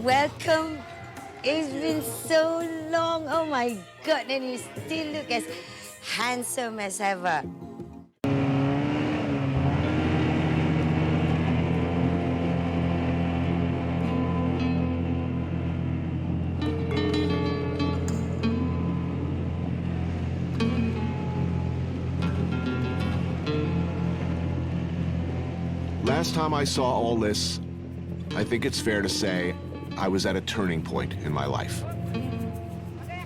welcome. It's been so long. Oh my God, and you still look as handsome as ever. Last time I saw all this, I think it's fair to say I was at a turning point in my life.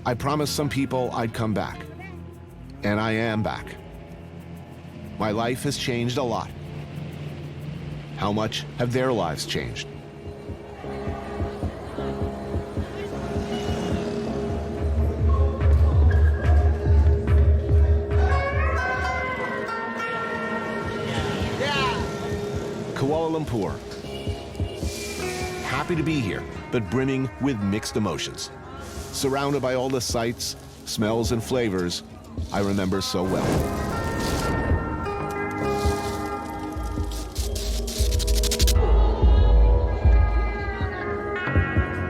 I promised some people I'd come back, and I am back. My life has changed a lot. How much have their lives changed? Kuala Lumpur. Happy to be here, but brimming with mixed emotions. Surrounded by all the sights, smells, and flavors I remember so well.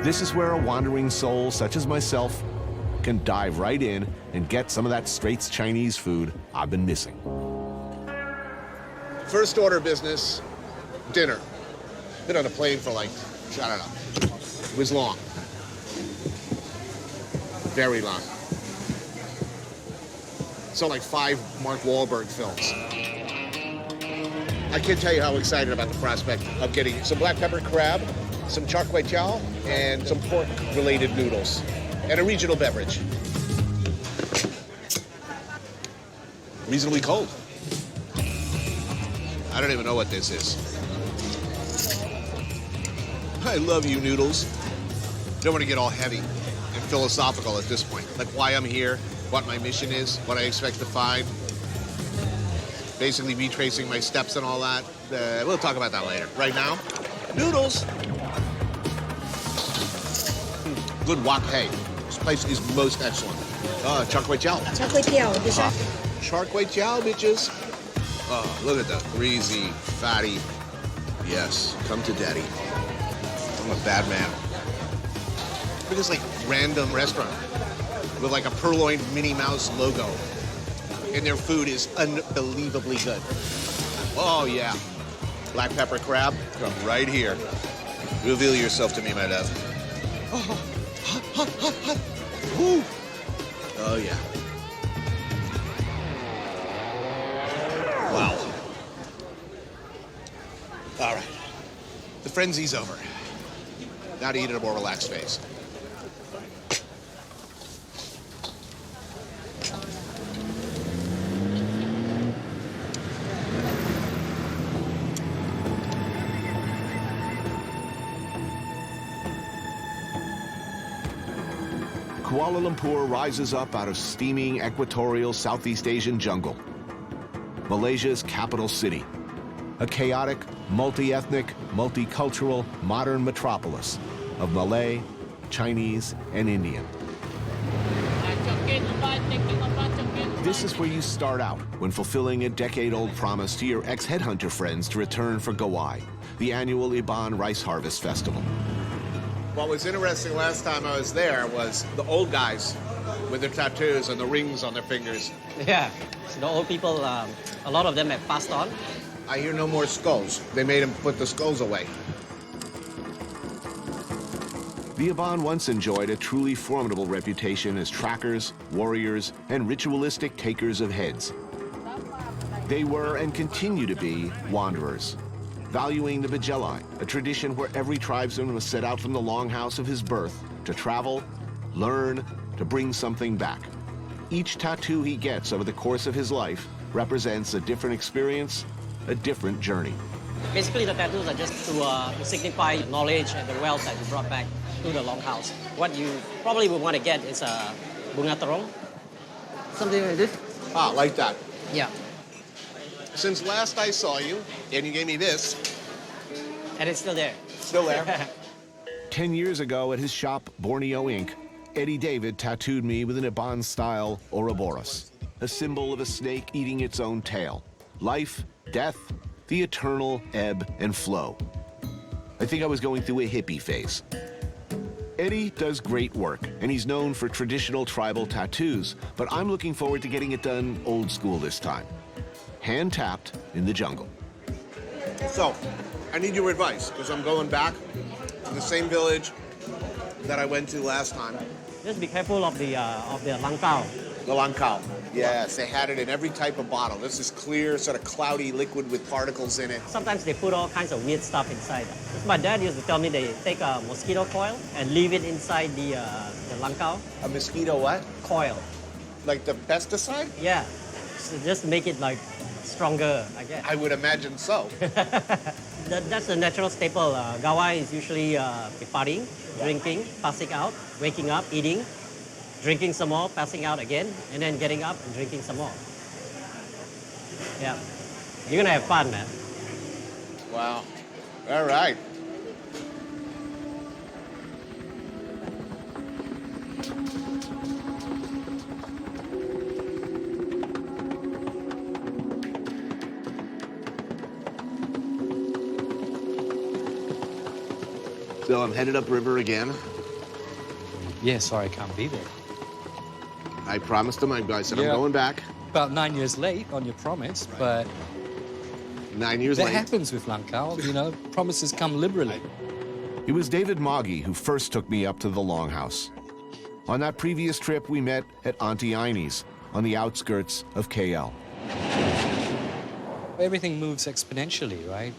This is where a wandering soul such as myself can dive right in and get some of that straight Chinese food I've been missing. First order of business, dinner. Been on a plane for like, I don't know. It was long. Very long. So like 5 Mark Wahlberg films. I can't tell you how excited about the prospect of getting some black pepper crab, some char kway teow, and some pork-related noodles, and a regional beverage. Reasonably cold. I don't even know what this is. I love you, noodles. Don't want to get all heavy and philosophical at this point. Like why I'm here, what my mission is, what I expect to find. Basically retracing my steps and all that. We'll talk about that later. Right now, noodles. Good wok hei. This place is most excellent. Char kway teow. Char kway teow, this one. Char kway teow, bitches. Oh, look at that. Greasy, fatty. Yes, come to daddy. I'm a bad man. Look at this like random restaurant with like a purloined Minnie Mouse logo. And their food is unbelievably good. Oh yeah. Black pepper crab from right here. Reveal yourself to me, my love. Oh, hot, hot, hot, hot. Woo. Oh yeah. Wow. All right. The frenzy's over. Now to eat at a more relaxed phase. Kuala Lumpur rises up out of steaming equatorial Southeast Asian jungle. Malaysia's capital city. A chaotic, multi-ethnic, multicultural, modern metropolis of Malay, Chinese, and Indian. This is where you start out when fulfilling a decade-old promise to your ex-headhunter friends to return for Gawai, the annual Iban rice harvest festival. What was interesting last time I was there was the old guys with their tattoos and the rings on their fingers. Yeah, so the old people, a lot of them have passed on. I hear no more skulls. They made them put the skulls away. The Iban once enjoyed a truly formidable reputation as trackers, warriors, and ritualistic takers of heads. They were and continue to be wanderers, valuing the Bajelai, a tradition where every tribesman must set out from the longhouse of his birth to travel, learn, to bring something back. Each tattoo he gets over the course of his life represents a different experience, a different journey. Basically, the tattoos are just to signify knowledge and the wealth that you brought back to the longhouse. What you probably would want to get is a bunga terong. Something like this. Ah, like that. Yeah. Since last I saw you, and you gave me this. And it's still there. Still there. 10 years ago at his shop, Borneo Inc., Eddie David tattooed me with an Iban-style Ouroboros, a symbol of a snake eating its own tail. Life, death, the eternal ebb and flow. I think I was going through a hippie phase. Eddie does great work, and he's known for traditional tribal tattoos, but I'm looking forward to getting it done old school this time. Hand-tapped in the jungle. So, I need your advice, because I'm going back to the same village that I went to last time. Just be careful of the langkao. The Langkao. Yes, they had it in every type of bottle. This is clear, sort of cloudy liquid with particles in it. Sometimes they put all kinds of weird stuff inside. My dad used to tell me they take a mosquito coil and leave it inside the langkao. A mosquito what? Coil. Like the pesticide? Yeah. So just make it like stronger, I guess. I would imagine so. That's a natural staple. Gawa is usually partying, drinking, passing out, waking up, eating, drinking some more, passing out again, and then getting up and drinking some more. Yeah. You're gonna have fun, man. Wow. All right. So I'm headed upriver again. Yeah, sorry, I can't be there. I promised them. I said Yeah. I'm going back. About 9 years late on your promise, but 9 years that late. happens with Langkao, you know, promises come liberally. It was David Moggy who first took me up to the Longhouse. On that previous trip, we met at Auntie Inie's on the outskirts of KL. Everything moves exponentially, right?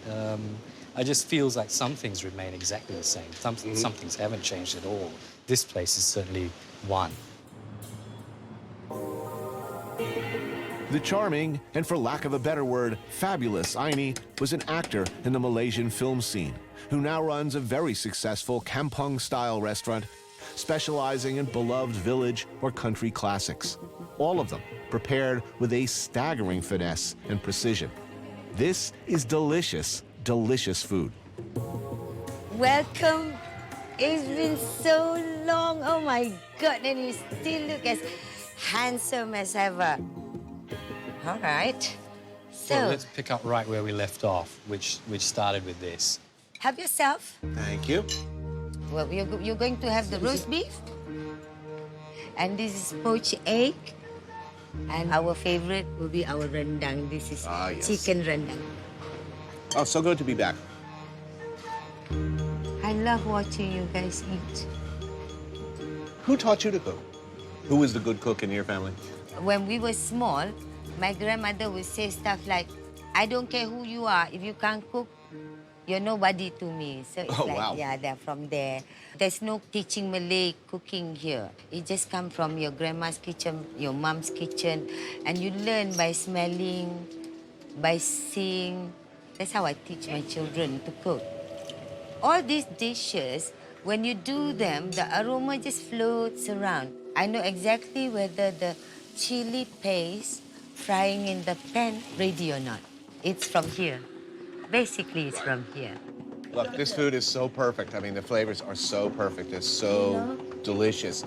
I just feels like some things remain exactly the same. Some things haven't changed at all. This place is certainly one. The charming, and for lack of a better word, fabulous Inie was an actor in the Malaysian film scene who now runs a very successful Kampong-style restaurant specializing in beloved village or country classics. All of them prepared with a staggering finesse and precision. This is delicious, delicious food. Welcome. It's been so long. Oh my God, and you still look as handsome as ever. All right. So, Well, let's pick up right where we left off, which started with this. have yourself. Thank you. Well, you're going to have the roast beef. And this is poached egg. And our favorite will be our rendang. This is Yes. chicken rendang. Oh, so good to be back. I love watching you guys eat. Who taught you to cook? Who was the good cook in your family? When we were small, my grandmother would say stuff like, I don't care who you are, if you can't cook, you're nobody to me. So it's Oh, like, wow. yeah, they're from there. There's no teaching Malay cooking here. It just comes from your grandma's kitchen, your mom's kitchen, and you learn by smelling, by seeing. That's how I teach my children to cook. All these dishes, when you do them, the aroma just floats around. I know exactly whether the chili paste frying in the pan ready or not. It's from here. Basically, it's from here. Look, this food is so perfect. I mean, the flavors are so perfect. It's so delicious.